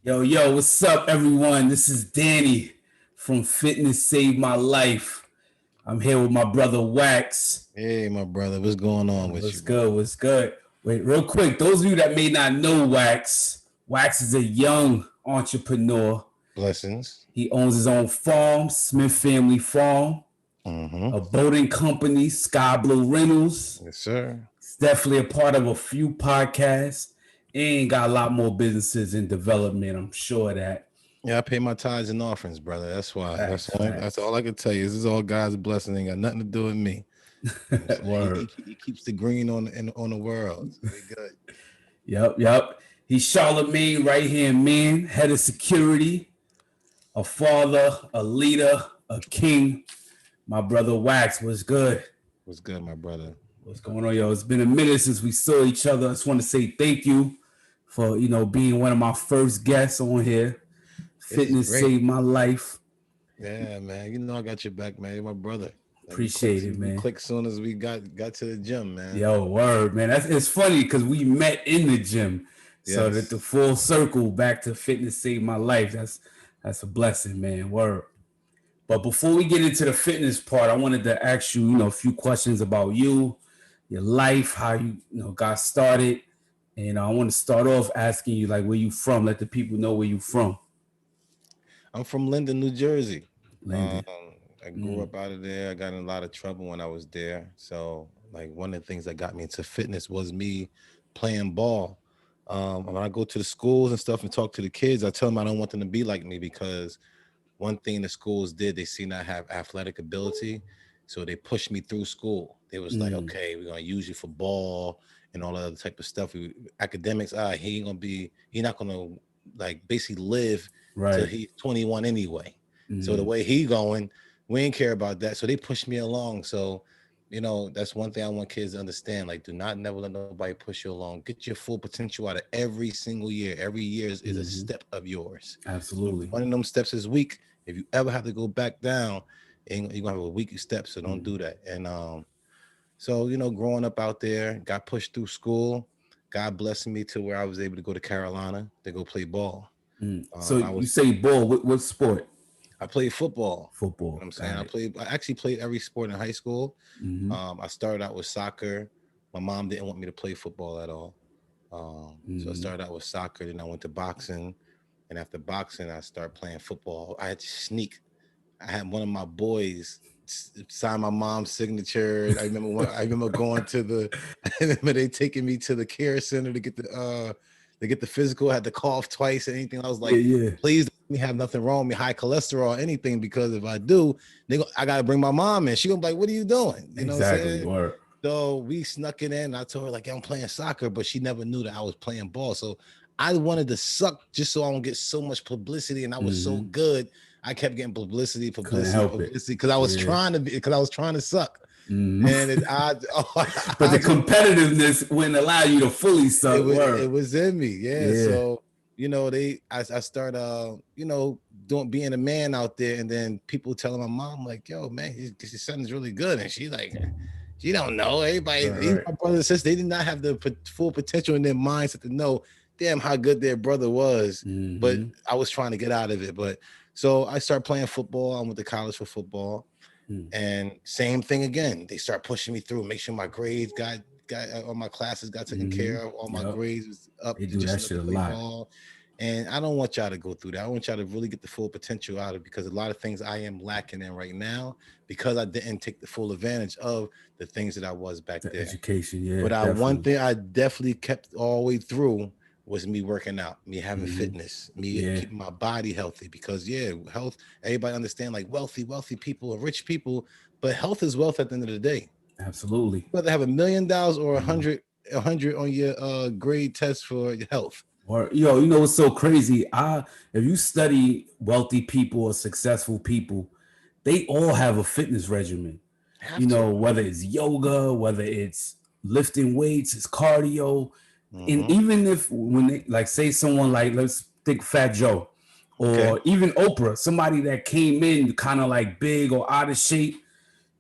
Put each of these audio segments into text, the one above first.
Yo, what's up, everyone? This is Danny from Fitness Saved My Life. I'm here with my brother Wax. Hey, my brother, what's going on with What's you, good? What's good? Wait, real quick, those of you that may not know Wax is a young entrepreneur. Blessings. He owns his own farm, Smith Family Farm, Mm-hmm. a boating company, Skye Blue Rentals. Yes, sir. He's definitely a part of a few podcasts and got a lot more businesses in development. I'm sure of that. Yeah, I pay my tithes and offerings, brother. That's why. Facts. That's all I can tell you. This is all God's blessing. Ain't got nothing to do with me. You know what I'm saying? Word. He keeps the green on the world. So we good. Yep. He's Charlamagne right hand man, head of security, a father, a leader, a king. My brother Wax, what's good? What's good, my brother? What's going on, yo? It's been a minute since we saw each other. I just want to say thank you for, being one of my first guests on here. Fitness saved my life. Yeah, man. You know I got your back, man. You're my brother. Appreciate it, man. Click soon as we got to the gym, man. Yo, word, man. It's funny because we met in the gym. So that the full circle back to Fitness saved my life. That's a blessing, man. Word. But before we get into the fitness part, I wanted to ask you, a few questions about you, your life, how you, got started. And I want to start off asking you, like, where you from? Let the people know where you from. I'm from Linden, New Jersey. Linden. I grew up out of there. I got in a lot of trouble when I was there. So, like, one of the things that got me into fitness was me playing ball. When I go to the schools and stuff and talk to the kids, I tell them I don't want them to be like me because one thing the schools did, they seen I have athletic ability. So they pushed me through school. They was like, okay, we're going to use you for ball and all that other type of stuff. Academics, he not going to like basically live till he's 21 anyway. So the way he going, we ain't care about that. So they pushed me along. So, that's one thing I want kids to understand. Like, do not never let nobody push you along. Get your full potential out of every single year. Every year is a step of yours. Absolutely. One of them steps is weak. If you ever have to go back down, you're going to have a weak step. So don't do that. And so, growing up out there, got pushed through school. God blessed me to where I was able to go to Carolina to go play ball. So you say ball, what sport? I played football. You know what I'm saying? I actually played every sport in high school. I started out with soccer. My mom didn't want me to play football at all. So I started out with soccer. Then I went to boxing. And after boxing, I started playing football. I had to sneak. I had one of my boys sign my mom's signature. I remember going to I remember they taking me to the care center to get the physical. I had to cough twice and anything. I was like, please let me have nothing wrong with me, high cholesterol or anything, because if I do, I got to bring my mom in. She gonna be like, what are you doing? You know what I'm saying? So we snuck it in. I told her, like, I'm playing soccer, but she never knew that I was playing ball. So I wanted to suck just so I don't get so much publicity. And I was so good. I kept getting publicity because I was trying to suck. And but the competitiveness wouldn't allow you to fully suck. It was in me. So, I started, being a man out there, and then people telling my mom, like, yo, man, his son is really good. And she like, she don't know. Everybody, my brothers and sisters, they did not have the full potential in their mindset to know, damn, how good their brother was. But I was trying to get out of it. But so I started playing football. I went to college for football. And same thing again. They start pushing me through, make sure my grades got all my classes got taken care of, all my grades was up. They do that shit a lot. Ball. And I don't want y'all to go through that. I want y'all to really get the full potential out of it, because a lot of things I am lacking in right now because I didn't take the full advantage of the things that I was back there. Education, But one thing I definitely kept all the way through was me working out, me having fitness, me keeping my body healthy, because health, everybody understand, like wealthy people or rich people, but health is wealth at the end of the day. Absolutely. Whether have $1 million or 100 on your grade test for your health. Or what's so crazy? If you study wealthy people or successful people, they all have a fitness regimen. Whether it's yoga, whether it's lifting weights, it's cardio. And even if when they, like, say someone like, let's think Fat Joe or even Oprah, somebody that came in kind of like big or out of shape,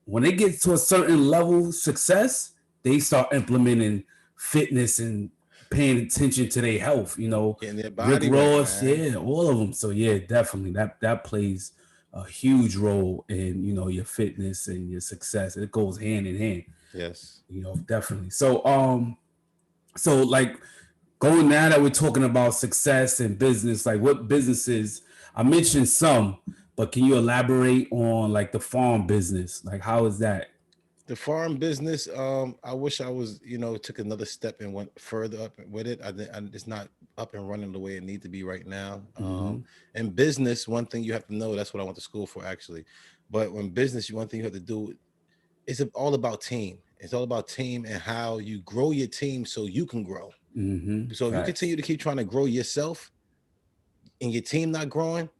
when they get to a certain level of success, they start implementing fitness and paying attention to their health, you know, Getting their Rick body right, Ross, man. yeah, all of them. So yeah, definitely that plays a huge role in, you know, your fitness and your success. It goes hand in hand, Yes. you know, definitely. So like going now that we're talking about success and business, like what businesses, I mentioned some, but can you elaborate on like the farm business? Like how is that? The farm business, I wish I was, took another step and went further up with it. It's not up and running the way it needs to be right now. In business, one thing you have to know, that's what I went to school for actually. But when business, one thing you have to do, it's all about team. It's all about team and how you grow your team so you can grow. So if you continue to keep trying to grow yourself and your team not growing,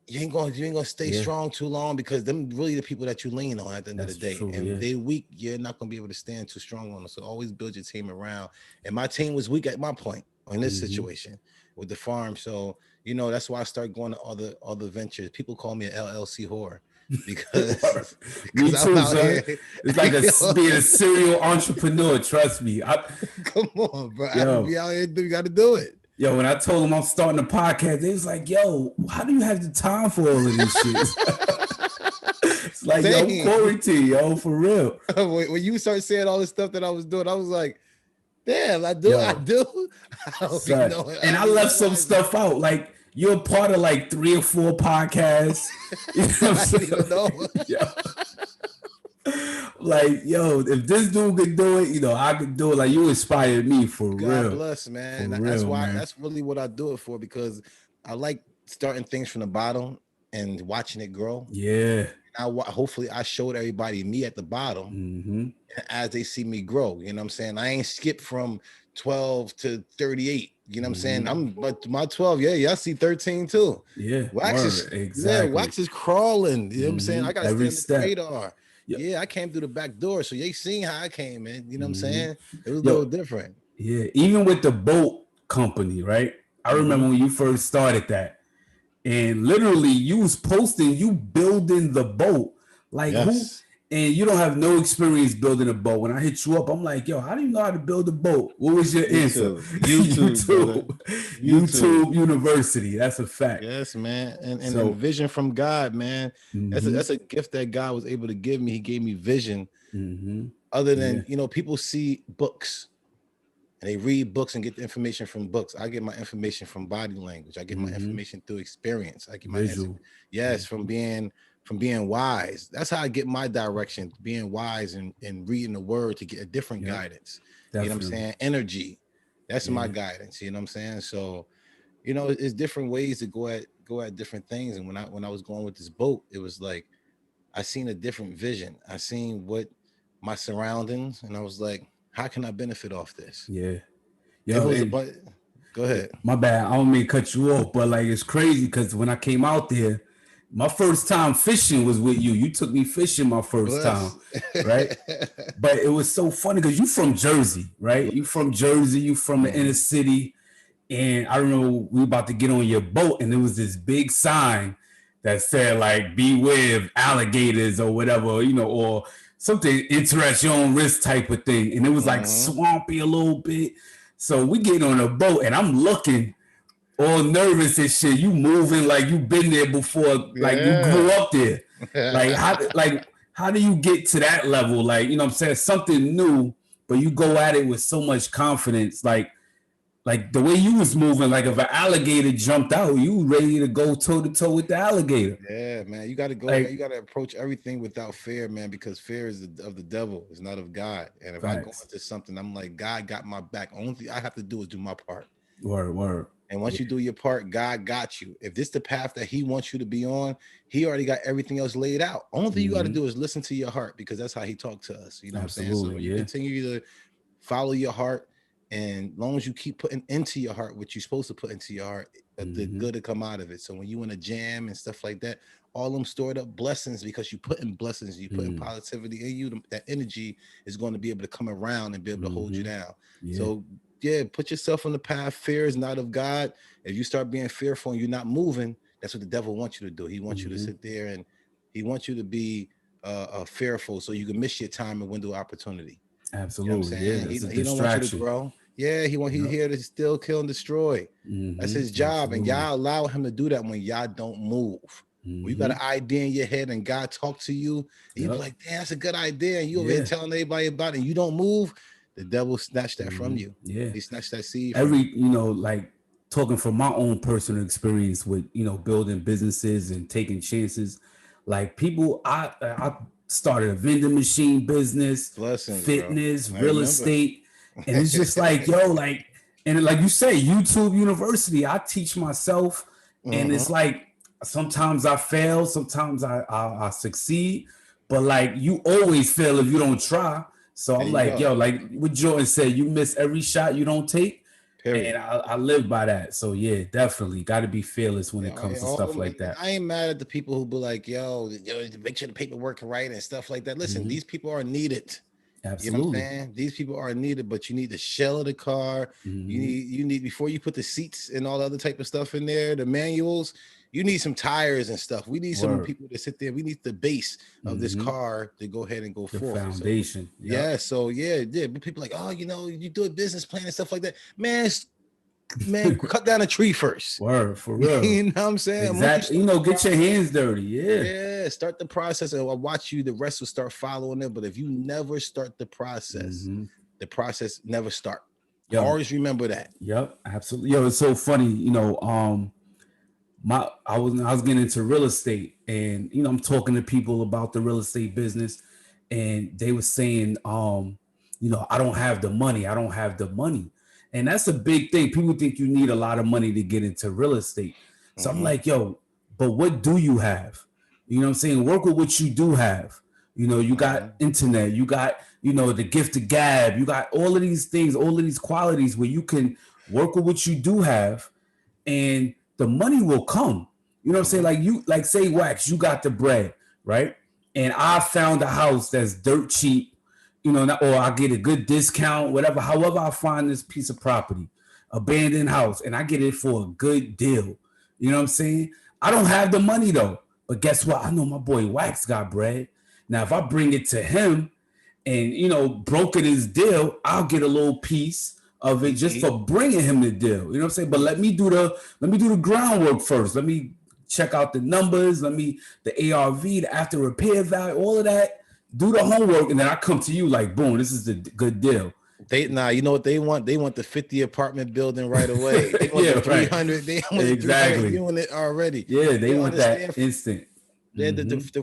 you ain't gonna stay strong too long, because them really the people that you lean on at the end of the day. True, and they weak, you're not gonna be able to stand too strong on them. So always build your team around. And my team was weak at my point in this situation with the farm. So that's why I started going to other ventures. People call me an LLC whore because me too, I'm son. It's like being a serial entrepreneur. Trust me. Come on, bro. I have to be out here. You got to do it. Yo, when I told them I'm starting a podcast, they was like, yo, how do you have the time for all of this shit? It's like, yo, quarantine, yo, for real. When you start saying all this stuff that I was doing, I was like, damn, I do. I And I left some stuff out. Like, you're part of like 3 or 4 podcasts. You know what I'm saying? Like, yo, if this dude could do it, I could do it. Like, you inspired me for real. God bless, man. That's why, man. That's really what I do it for, because I like starting things from the bottom and watching it grow. Yeah. Hopefully I showed everybody me at the bottom as they see me grow. You know what I'm saying? I ain't skipped from 12 to 38. You know what I'm saying? But my 12, I see 13 too. Yeah. Wax is crawling. You know what I'm saying? I got to stay on the radar. Yep. Yeah, I came through the back door, so you seen how I came in. You know what I'm saying? It was a little different. Yeah, even with the boat company, right? I remember when you first started that, and literally you was posting you building the boat, like who? And you don't have no experience building a boat. When I hit you up, I'm like, yo, how do you know how to build a boat? What was your answer? YouTube University. That's a fact. Yes, man. And vision from God, man. That's a gift that God was able to give me. He gave me vision. Other than, people see books and they read books and get the information from books. I get my information from body language. I get my information through experience. I get my from being wise. That's how I get my direction, being wise and reading the word to get a different guidance. Definitely. You know what I'm saying? Energy. That's my guidance. You know what I'm saying? So, it's different ways to go at different things. And when I was going with this boat, it was like I seen a different vision. I seen what my surroundings, and I was like, how can I benefit off this? Yeah. Go ahead. My bad. I don't mean to cut you off, but like it's crazy because when I came out there, my first time fishing was with you. You took me fishing my first time, right? But it was so funny because you from Jersey, right? You from Jersey, you from the inner city. And I remember we were about to get on your boat and there was this big sign that said like, beware of alligators or whatever, or something, interest your own risk type of thing. And it was like swampy a little bit. So we get on a boat and I'm looking all nervous and shit. You moving like you been there before, like you grew up there. How do you get to that level? Like, you know what I'm saying? Something new, but you go at it with so much confidence. Like the way you was moving, like if an alligator jumped out, you ready to go toe to toe with the alligator. Yeah, man. You got to go. You got to approach everything without fear, man, because fear is of the devil. It's not of God. And if I go into something, I'm like, God got my back. Only thing I have to do is do my part. Word. And once you do your part, God got you. If this is the path that he wants you to be on, he already got everything else laid out. Only thing you got to do is listen to your heart, because that's how he talked to us. You know what I'm saying? So you continue to follow your heart. And as long as you keep putting into your heart what you're supposed to put into your heart, the good to come out of it. So when you in a jam and stuff like that, all them stored up blessings, because you put in blessings, you put in positivity in you, that energy is going to be able to come around and be able to hold you down. So put yourself on the path. Fear is not of God. If you start being fearful and you're not moving, that's what the devil wants you to do. He wants you to sit there and he wants you to be fearful so you can miss your time and window opportunity. Absolutely. You know he don't want you to grow. Yeah, he's here to steal, kill, and destroy. That's his job. And y'all allow him to do that when y'all don't move. When you got an idea in your head and God talk to you, and you be like, damn, that's a good idea. And you over here telling everybody about it and you don't move, the devil snatched that from you. Yeah. He snatched that seed. Like talking from my own personal experience with, building businesses and taking chances, like people, I started a vending machine business, fitness, real estate. And it's just like, and like you say, YouTube University, I teach myself. And it's like, sometimes I fail, sometimes I succeed, but like you always fail if you don't try. So I'm like, like what Jordan said, you miss every shot you don't take. Period. And I live by that. So yeah, definitely got to be fearless when it comes to stuff like that. I ain't mad at the people who be like, yo, make sure the paperwork right and stuff like that. Listen, these people are needed. Absolutely. You know what I'm saying? These people are needed, but you need the shell of the car. You need before you put the seats and all the other type of stuff in there, the manuals, you need some tires and stuff. We need some people to sit there. We need the base of this car to go ahead and go forward. Foundation. So, yeah. So yeah. But people like, oh, you do a business plan and stuff like that. Man, cut down a tree first. Word, for real. You know what I'm saying? Exactly. Get your hands dirty. Yeah. Yeah. Start the process, and I'll watch you. The rest will start following it. But if you never start the process never start. Always remember that. Yep. Absolutely. Yo, it's so funny. I was getting into real estate, and I'm talking to people about the real estate business, and they were saying, I don't have the money. And that's a big thing. People think you need a lot of money to get into real estate. So I'm like, yo, but what do you have? You know what I'm saying? Work with what you do have. You got internet, you got, the gift of gab, you got all of these things, all of these qualities where you can work with what you do have, and the money will come. You know what I'm saying? Like say Wax, you got the bread, right? And I found a house that's dirt cheap, or I get a good discount, whatever. However, I find this piece of property, abandoned house, and I get it for a good deal. You know what I'm saying? I don't have the money though, but guess what? I know my boy Wax got bread. Now, if I bring it to him and, broker his deal, I'll get a little piece of it just for bringing him the deal. You know what I'm saying? But let me do the groundwork first. Let me check out the numbers. The ARV, the after repair value, all of that. Do the homework, and then I come to you like, boom, this is the good deal. You know what they want? They want the 50 apartment building right away. They want the 300. Right. They want exactly the unit already. Yeah, they want that instant.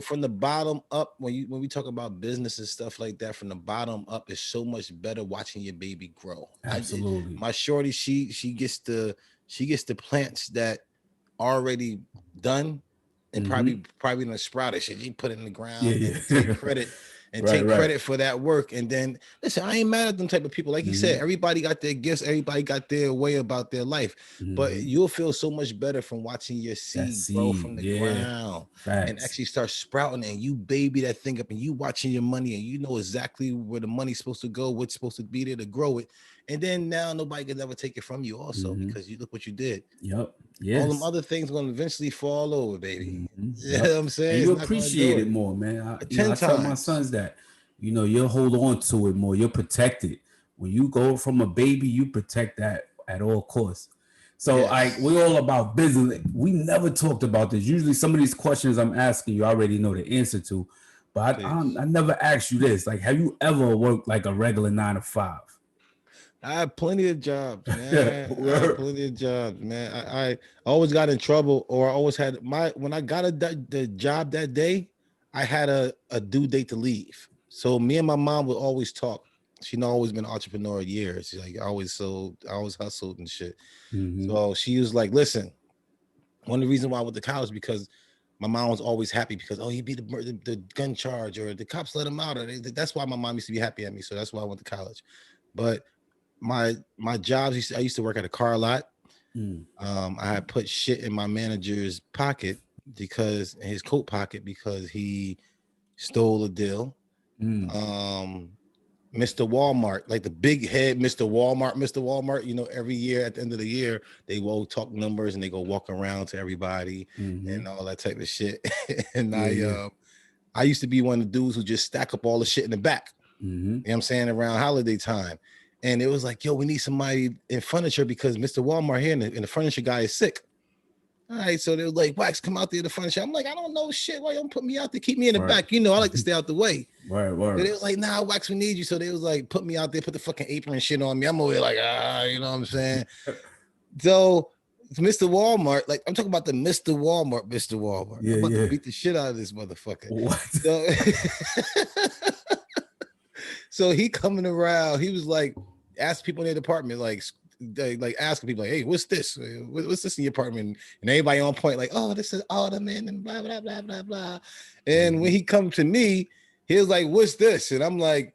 From the bottom up, when we talk about business and stuff like that, from the bottom up is so much better watching your baby grow. Absolutely. My shorty, she gets the plants that already done and probably in the sprouted. She put it in the ground and take credit. And take credit for that work. And then listen, I ain't mad at them type of people. Like you said, everybody got their gifts, everybody got their way about their life. But you'll feel so much better from watching your seed grow from the ground and actually start sprouting, and you baby that thing up, and you watching your money, and you know exactly where the money's supposed to go, what's supposed to be there to grow it. And then now nobody can ever take it from you also because you look what you did. Yep. Yes. All them other things are going to eventually fall over, baby. You know what I'm saying? And you appreciate it more, man. I tell my sons that, you'll hold on to it more. You'll protect it. When you go from a baby, you protect that at all costs. So we're all about business. We never talked about this. Usually some of these questions I'm asking you already know the answer to, but I never asked you this. Like, have you ever worked like a regular 9 to 5? I had plenty of jobs, man. I always got in trouble, or I always had when I got the job that day, I had a due date to leave. So me and my mom would always talk. She'd always been an entrepreneur years. She's like, I always hustled and shit. So she was like, listen, one of the reasons why I went to college because my mom was always happy because, he beat the gun charge, or the cops let him out. Or that's why my mom used to be happy at me. So that's why I went to college. But my jobs, I used to work at a car lot. I had put shit in my manager's pocket in his coat pocket because he stole a deal. Mr. Walmart, like the big head Mr. Walmart, every year at the end of the year, they will talk numbers and they go walk around to everybody and all that type of shit. And I used to be one of the dudes who just stack up all the shit in the back. You know what I'm saying? Around holiday time. And it was like, yo, we need somebody in furniture because Mr. Walmart here and the furniture guy is sick. All right, so they were like, Wax, come out there to the furniture. I'm like, I don't know shit. Why you don't put me out there? Keep me in the back. You know, I like to stay out the way. Right. So they was like, nah, Wax, we need you. So they was like, put me out there, put the fucking apron and shit on me. I'm over here like, you know what I'm saying? So Mr. Walmart, like I'm talking about the Mr. Walmart. Yeah, I'm about to beat the shit out of this motherfucker. What? So he coming around, he was like, ask people in their department, like asking people, like, hey, what's this? What's this in your apartment? And everybody on point, like, oh, this is Alderman and blah, blah, blah, blah, blah. And when he come to me, he was like, what's this? And I'm like,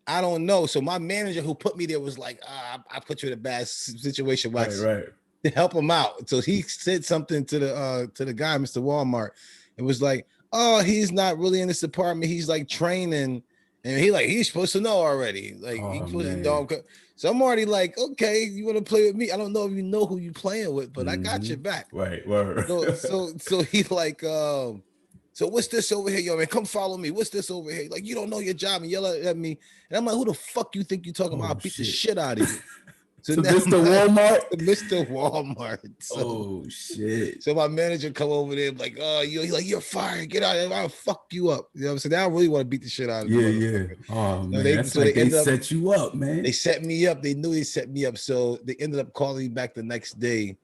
I don't know. So my manager who put me there was like, I put you in a bad situation. Right. To help him out. So he said something to the guy, Mr. Walmart. It was like, oh, he's not really in this department. He's like training. And he's supposed to know already. Like he's supposed to know. So I'm already like, okay, you want to play with me? I don't know if you know who you playing with, but I got your back. Right. So he's like, so what's this over here, yo, man? Come follow me. What's this over here? Like, you don't know your job and yell at me. And I'm like, who the fuck you think you talking about? I'll beat the shit out of you. So Mr. Walmart? Mr. Walmart. So, shit. So my manager come over there like, he's like, you're fired. Get out of here. I'll fuck you up. You know what I'm saying? I really want to beat the shit out of you. Yeah. Oh, man. They set you up, man. They set me up. They knew they set me up. So they ended up calling me back the next day,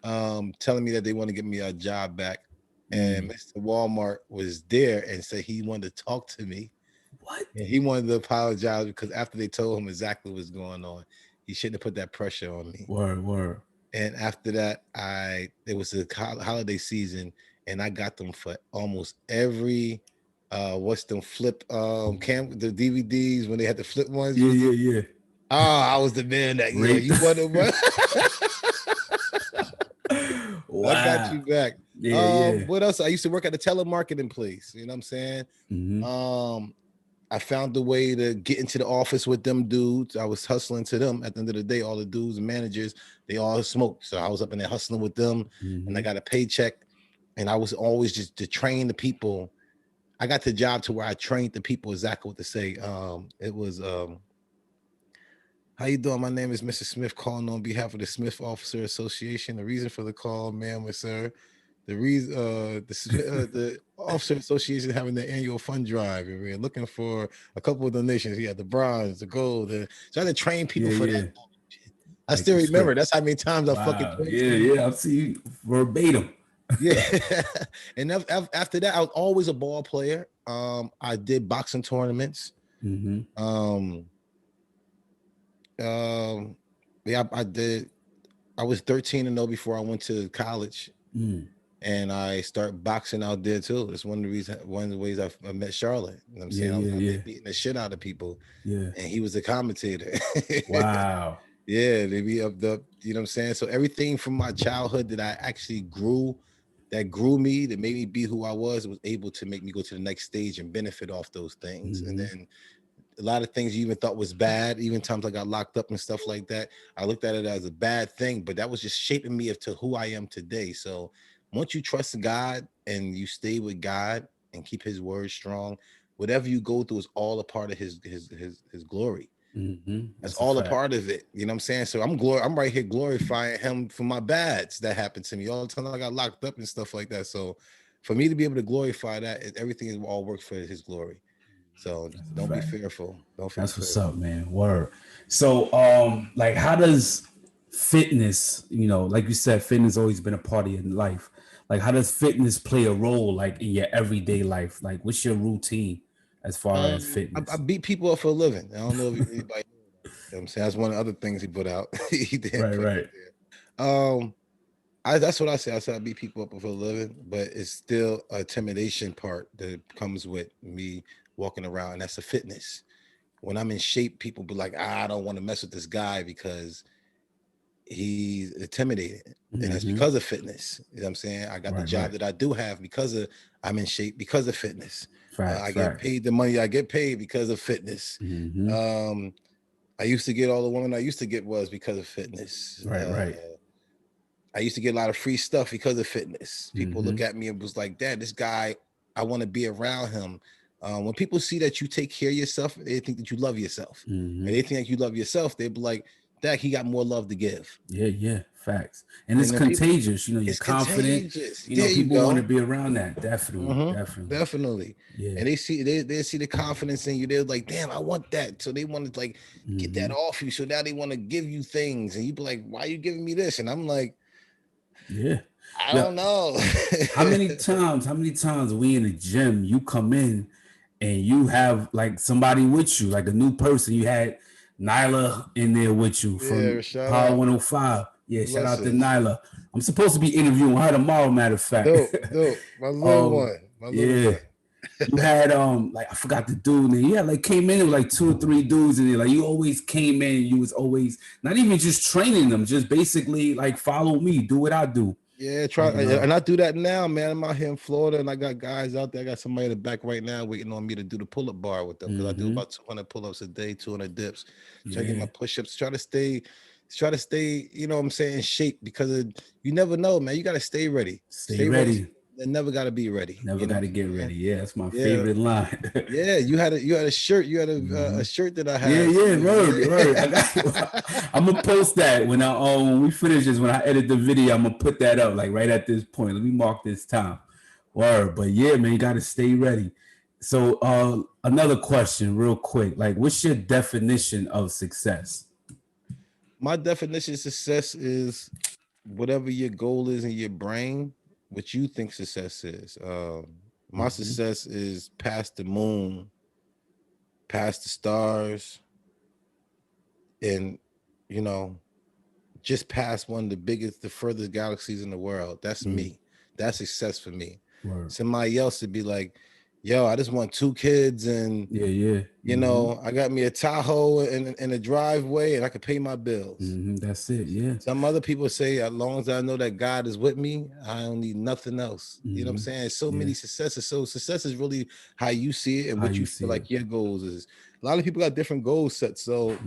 telling me that they want to give me a job back. And Mr. Walmart was there and said he wanted to talk to me. What? And he wanted to apologize because after they told him exactly what's going on, he shouldn't have put that pressure on me. Word. And after that, it was a holiday season, and I got them for almost every what's them flip the DVDs when they had the flip ones. Yeah. Oh, I was the man that year. You want to run? Wow. I got you back. Yeah. What else? I used to work at a telemarketing place. You know what I'm saying? Mm-hmm. I found a way to get into the office with them dudes. I was hustling to them. At the end of the day, all the dudes and managers, they all smoked. So I was up in there hustling with them, and I got a paycheck. And I was always just to train the people. I got the job to where I trained the people exactly what to say. It was, how you doing? My name is Mr. Smith, calling on behalf of the Smith Officer Association. The reason for the call, ma'am and sir, the reason the Officer Association having their annual fund drive, and we're looking for a couple of donations. We had the bronze, the gold. So I had to train people for that. I still remember. That's how many times I fucking trained. Yeah. I see you verbatim. Yeah. And after that, I was always a ball player. I did boxing tournaments. Yeah, I did. I was 13-0 before I went to college. And I start boxing out there too. It's one of the ways I met Charlotte. You know what I'm saying? I was beating the shit out of people. Yeah. And he was a commentator. Wow. Yeah, they be up the, you know what I'm saying? So everything from my childhood that I actually grew me, that made me be who I was able to make me go to the next stage and benefit off those things. And then a lot of things you even thought was bad, even times I got locked up and stuff like that, I looked at it as a bad thing, but that was just shaping me to who I am today. So once you trust God and you stay with God and keep his word strong, whatever you go through is all a part of his glory. That's all a part of it. You know what I'm saying? So I'm right here glorifying him for my bads that happened to me all the time. I got locked up and stuff like that. So for me to be able to glorify that, everything is all work for his glory. So don't be fearful. That's what's up, man. Word. So like how does fitness, like you said, fitness always been a part of your life. Like how does fitness play a role like in your everyday life? Like what's your routine as far as fitness? I beat people up for a living. I don't know if anybody knows that. You know what I'm saying? That's one of the other things he put out. He did right. That's what I say. I said I beat people up for a living, but it's still a intimidation part that comes with me walking around, and that's the fitness. When I'm in shape, people be like, I don't want to mess with this guy because he's intimidated. And that's because of fitness. You know what I'm saying? I got the job that I do have because of I'm in shape because of fitness. I get paid the money I get paid because of fitness. I used to get all the women I used to get was because of fitness. Right. I used to get a lot of free stuff because of fitness. People look at me and was like, Dad, this guy, I want to be around him. When people see that you take care of yourself, they think that you love yourself. And they think that you love yourself, they be like, Dak, he got more love to give. Yeah, facts. And it's contagious. You know, you're it's confident. contagious. You know, There you people go. want to be around that. Definitely. Yeah. And they see the confidence in you. They're like, damn, I want that. So they want to like get that off you. So now they want to give you things. And you be like, why are you giving me this? And I'm like, yeah. I don't know. How many times we in the gym, you come in and you have like somebody with you, like a new person. You had Nyla in there with you from Power 105. Yeah, shout out to Nyla. I'm supposed to be interviewing her tomorrow, matter of fact. Dope. My little one. You had like I forgot the dude name. Yeah, like came in with like 2 or 3 dudes in there. Like you always came in, you was always not even just training them, just basically like follow me, do what I do. Yeah, and I do that now, man. I'm out here in Florida, and I got guys out there. I got somebody in the back right now waiting on me to do the pull-up bar with them because I do about 200 pull-ups a day, 200 dips. Try to get my push-ups. Try to stay. You know what I'm saying? Shape because you never know, man. You got to stay ready. Stay ready. They never got to be ready. Never got to get ready. Yeah, that's my favorite line. Yeah, you had a shirt. You had a shirt that I had. Yeah, right. I'm gonna post that when we finish this. When I edit the video, I'm gonna put that up like right at this point. Let me mark this time. Word, but yeah, man, you got to stay ready. So, another question, real quick. Like, what's your definition of success? My definition of success is whatever your goal is in your brain. What you think success is. My success is past the moon, past the stars, and just past one of the furthest galaxies in the world. That's me. That's success for me. Word. Somebody else would be like, yo, I just want 2 kids and I got me a Tahoe and a driveway and I could pay my bills. That's it. Yeah. Some other people say, as long as I know that God is with me, I don't need nothing else. You know what I'm saying? So many successes. So success is really how you see it and what you feel like your goals is. A lot of people got different goal sets. So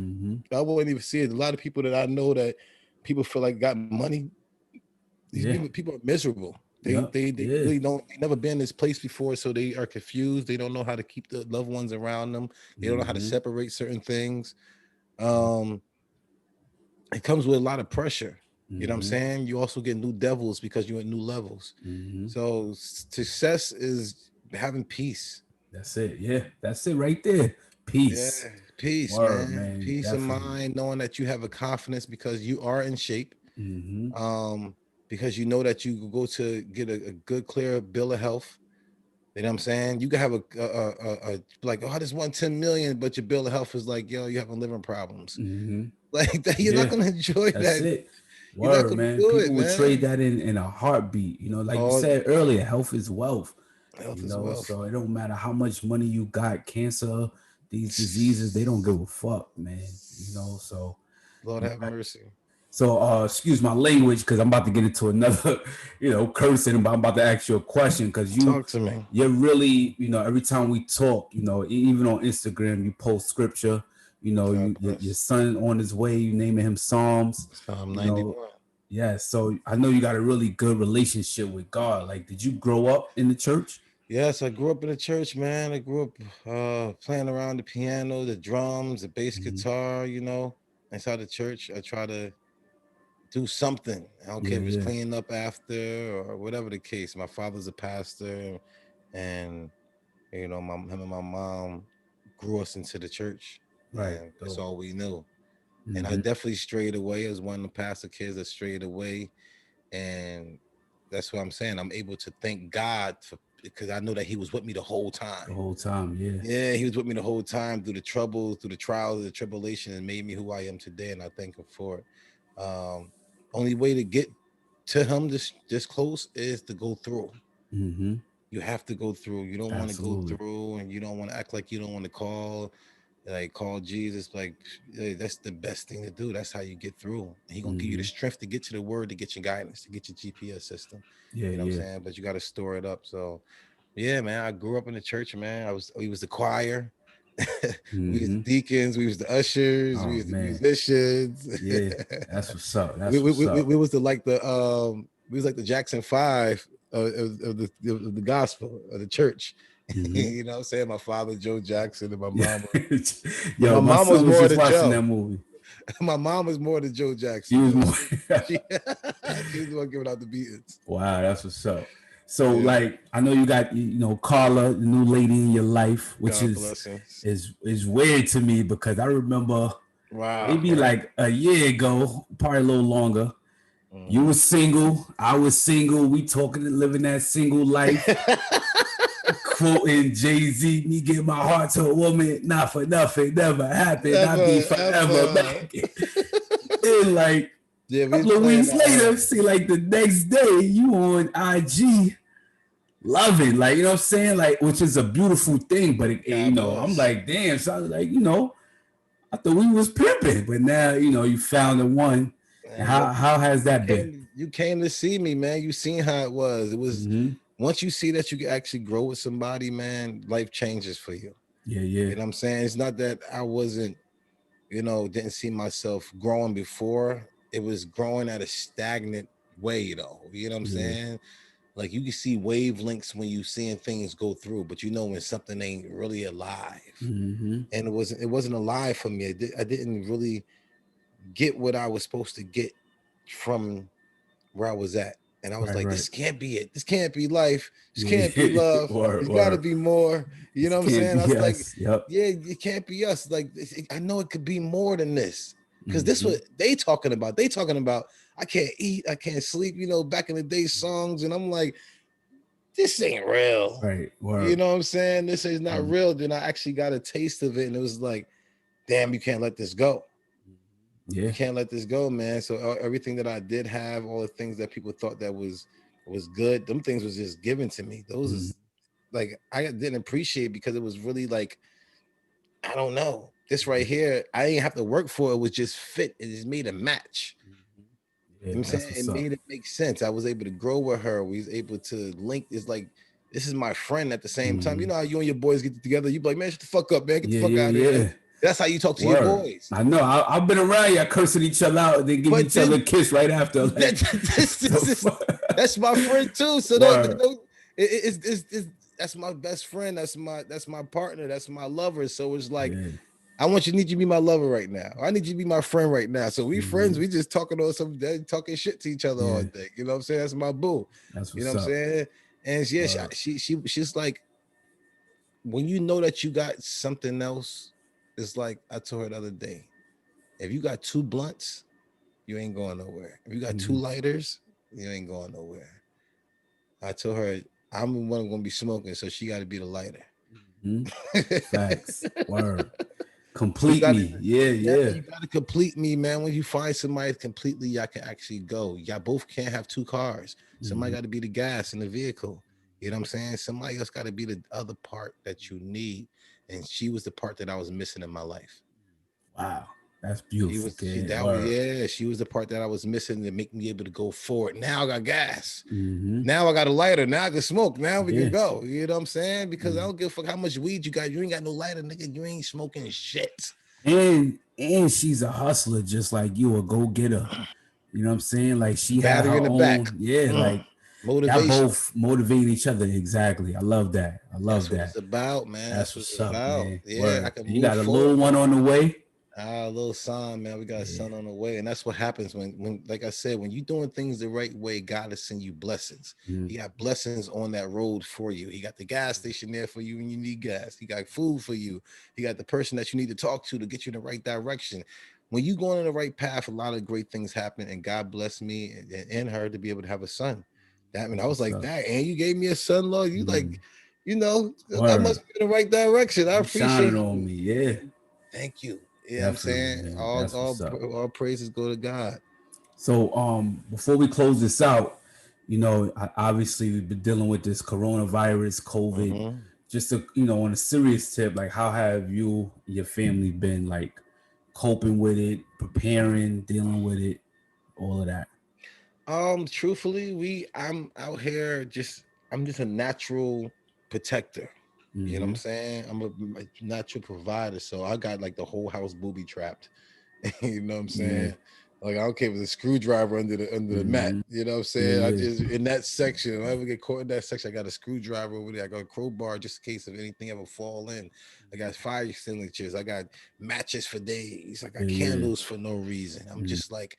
I wouldn't even see it. A lot of people that I know that people feel like got money. These people are miserable. They really don't. They never been in this place before, so they are confused. They don't know how to keep the loved ones around them. They don't know how to separate certain things. It comes with a lot of pressure. You know what I'm saying? You also get new devils because you're at new levels. So success is having peace. That's it. Yeah, that's it right there. Peace. Yeah, peace, man. Peace of mind, knowing that you have a confidence because you are in shape. Because you know that you go to get a good, clear bill of health. You know what I'm saying? You can have a like, oh, I just want 10 million, but your bill of health is like, yo, you having liver problems. Like that, you're not gonna enjoy that. That's it. Word, man. People would trade that in a heartbeat. Like you said earlier, health is wealth. So it don't matter how much money you got, cancer, these diseases, they don't give a fuck, man. So Lord have mercy. So, excuse my language because I'm about to get into another, cursing. But I'm about to ask you a question because talk to me. You're really, every time we talk, even on Instagram, you post scripture. Your son on his way. You naming him Psalms. Psalm 91. Yeah. So I know you got a really good relationship with God. Like, did you grow up in the church? Yes, I grew up in the church, man. I grew up playing around the piano, the drums, the bass guitar. Inside the church, I try to do something. I don't care if it's cleaning up after or whatever the case. My father's a pastor, and him and my mom grew us into the church. Right, that's all we knew. And I definitely strayed away. I was one of the pastor kids that strayed away, and that's what I'm saying. I'm able to thank God because I know that He was with me the whole time. The whole time, yeah. Yeah, He was with me the whole time through the troubles, through the trials, the tribulation, and made me who I am today. And I thank Him for it. Only way to get to Him this close is to go through. You have to go through. You don't want to go through, and you don't want to act like you don't want to call Jesus. Like, that's the best thing to do. That's how you get through. He gonna give you the strength to get to the Word, to get your guidance, to get your GPS system. Yeah, what I'm saying? But you got to store it up. So, yeah, man. I grew up in the church, man. We was the choir. We was the deacons, we was the ushers, we was the musicians. Yeah, that's what's up. We was like the Jackson 5 of the gospel of the church. You know what I'm saying? My father, Joe Jackson, and my mama. Yo, my mom was son was more just than watching Joe. that movie. My mom was more than Joe Jackson. She was more. She was the one giving out the beatings. Wow, that's what's up. So, like, I know you got, Carla, the new lady in your life, which God is weird to me because I remember maybe like a year ago, probably a little longer. You were single, I was single. We talking and living that single life. Quoting Jay-Z, me give my heart to a woman, not for nothing, never happen, I'll be forever back. Then like a couple of weeks later, see like the next day you on IG loving, like, you know what I'm saying? Like, which is a beautiful thing, but I'm like, damn, so I was like, I thought we was pimping, but now, you found the one. And how has that been? You came to see me, man. You seen how it was. It was once you see that you can actually grow with somebody, man, life changes for you. Yeah. You know what I'm saying? It's not that I wasn't, didn't see myself growing before. It was growing at a stagnant way, though. You know what I'm saying? Like, you can see wavelengths when you seeing things go through, but when something ain't really alive. And it wasn't alive for me. I didn't really get what I was supposed to get from where I was at. And I was like, this can't be it. This can't be life. This can't be love. There's got to be more. You know what I'm saying? I was like, yeah, it can't be us. Like, I know it could be more than this. Because this what they talking about. They talking about, I can't eat, I can't sleep, back in the day songs. And I'm like, this ain't real. Right. You know what I'm saying? This is not real. Then I actually got a taste of it. And it was like, damn, you can't let this go. Yeah. You can't let this go, man. So everything that I did have, all the things that people thought that was good, them things was just given to me. Those is like, I didn't appreciate because it was really like, I don't know. This right here, I didn't have to work for it. It was just fit. It just made a match. Yeah, You know what I'm saying? It made it make sense. I was able to grow with her. We was able to link. It's like, this is my friend at the same time. You know how you and your boys get together? You be like, man, shut the fuck up, man. Get the fuck out of here. That's how you talk to your boys. I know. I've been around y'all cursing each other out and then give each other a kiss right after. Like, that's my friend too. So that's my best friend. That's my partner. That's my lover. So it's like, I need you to be my lover right now. I need you to be my friend right now. So we friends. We just talking on some talking shit to each other all day. You know what I'm saying? That's my boo. That's what I'm saying. And she's like, when you know that you got something else, it's like I told her the other day, if you got 2 blunts, you ain't going nowhere. If you got 2 lighters, you ain't going nowhere. I told her I'm the one going to be smoking, so she got to be the lighter. Facts. Word. Complete me. Yeah. You got to complete me, man. When you find somebody completely, y'all can actually go. Y'all both can't have 2 cars. Somebody got to be the gas in the vehicle. You know what I'm saying? Somebody else got to be the other part that you need. And she was the part that I was missing in my life. Wow. That's beautiful. She was the part that I was missing to make me able to go forward. Now I got gas. Now I got a lighter. Now I can smoke. Now we can go. You know what I'm saying? Because I don't give a fuck how much weed you got. You ain't got no lighter, nigga. You ain't smoking shit. And she's a hustler, just like you, a go-getter. You know what I'm saying? Like, she had her own. Back. Yeah, like motivation. Y'all both motivating each other. Exactly. I love that. That's what it's about, man. That's what it's about. Man. Yeah, I can. You got a little one on the way. A little son, man. We got a son on the way, and that's what happens when, like I said, when you're doing things the right way, God will send you blessings. He got blessings on that road for you. He got the gas station there for you when you need gas. He got food for you. He got the person that you need to talk to get you in the right direction. When you going in the right path, a lot of great things happen, and God blessed me and her to be able to have a son. I was like, that, and you gave me a son, Lord. You like, I must be in the right direction. I appreciate it. On me, yeah. Thank you. You know what I'm saying? All praises go to God. So before we close this out, obviously we've been dealing with this coronavirus, COVID. Just to, on a serious tip, like, how have you and your family been, like, coping with it, preparing, dealing with it, all of that? Truthfully, I'm out here I'm just a natural protector. You know what I'm saying? I'm a natural provider, so I got like the whole house booby trapped. You know what I'm saying? Like I don't care if it's a screwdriver under the mat. You know what I'm saying? Yeah. I just in that section. If I ever get caught in that section, I got a screwdriver over there. I got a crowbar just in case if anything ever fall in. I got fire extinguishers. I got matches for days. I got candles for no reason. I'm just like,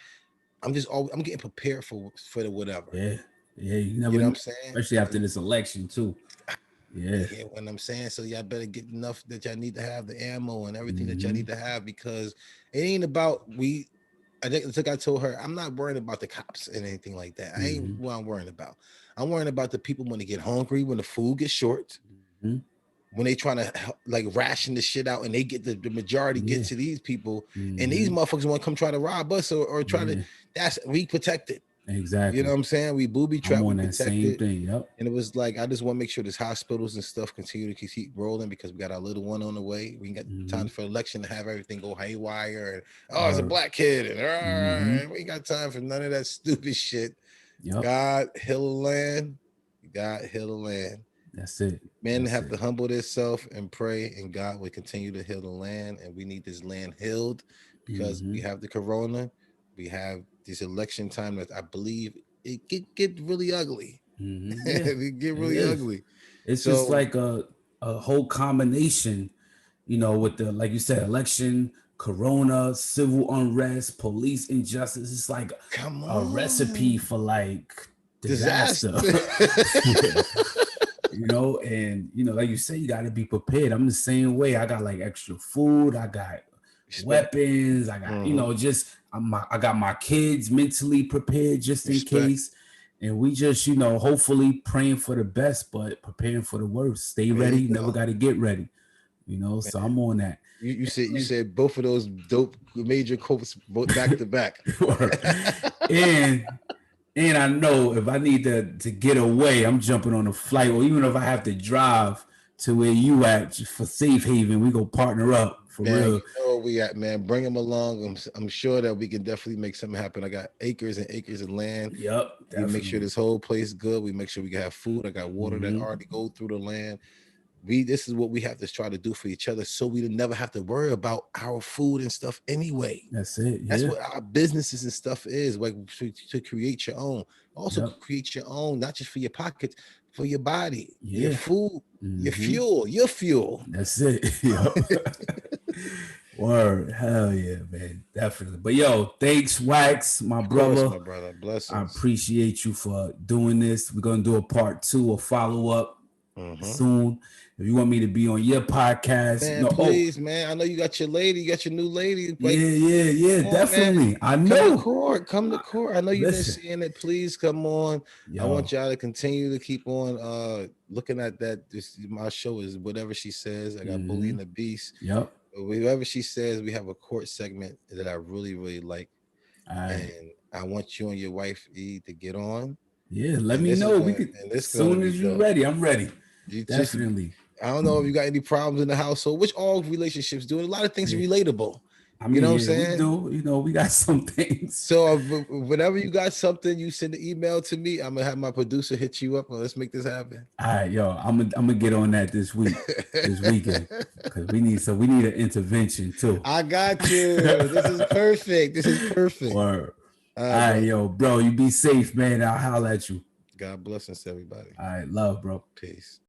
I'm getting prepared for the whatever. Yeah. You know what I'm saying? Especially after this election too. Yeah. You know what I'm saying? So y'all better get enough that y'all need to have the ammo and everything that y'all need to have, because it ain't about I told her, I'm not worrying about the cops and anything like that. I ain't what I'm worrying about. I'm worrying about the people when they get hungry, when the food gets short, when they trying to like ration the shit out and they get the majority get to these people, and these motherfuckers want to come try to rob us or try to. We protected. Exactly. You know what I'm saying? We booby trapped. I'm on that same thing. Yep. And it was like, I just want to make sure this hospitals and stuff continue to keep rolling, because we got our little one on the way. We got time for election to have everything go haywire. And it's a black kid. And we ain't got time for none of that stupid shit. Yep. God heal the land. God heal the land. That's it. Men have to humble themselves and pray, and God will continue to heal the land. And we need this land healed, because we have the corona. We have this election time that I believe it get really ugly. It get really ugly. It's just like a whole combination, you know, with the, like you said, election, corona, civil unrest, police injustice. It's like a recipe for like disaster. You know, and you know, like you say, you got to be prepared. I'm the same way. I got like extra food. I got weapons. I got, you know, just I got my kids mentally prepared just in case. And we just, you know, hopefully praying for the best, but preparing for the worst. Stay ready. Never got to get ready. You know, so I'm on that. You said both of those dope major quotes back to back. And I know if I need to get away, I'm jumping on a flight, or even if I have to drive to where you at just for safe haven, we go partner up for real. You know where we at, man. Bring them along. I'm sure that we can definitely make something happen. I got acres and acres of land. Yep. We make sure this whole place is good. We make sure we can have food. I got water that already go through the land. This is what we have to try to do for each other, so we never have to worry about our food and stuff anyway. That's it. Yeah. That's what our businesses and stuff is, like to create your own. Also create your own, not just for your pockets, for your body, your food, your fuel. That's it. Word. Hell yeah, man. Definitely. But yo, thanks, Wax, my brother. My brother. Blessings. I appreciate you for doing this. We're gonna do a part 2 or follow-up soon. If you want me to be on your podcast, man, please, man. I know you got your lady, you got your new lady. Like, yeah, definitely. Man. I know. Come to court. I know you've been seeing it. Please come on. Yo. I want y'all to continue to keep on looking at that. My show is Whatever She Says. I got Bully and the Beast. Yep. Whatever She Says, we have a court segment that I really, really like. And I want you and your wife E to get on. Yeah, let me know. We could as soon as you're ready. I'm ready. Definitely. I don't know if you got any problems in the household, which all relationships do. A lot of things are relatable. I mean, you know what I'm saying? We do. You know, we got some things. So whenever you got something, you send an email to me. I'm gonna have my producer hit you up and let's make this happen. All right, yo, I'm gonna get on that this weekend, because we need an intervention too. I got you. This is perfect. Word. All right, yo, bro, you be safe, man. I'll holler at you. God bless us, everybody. All right, love, bro. Peace.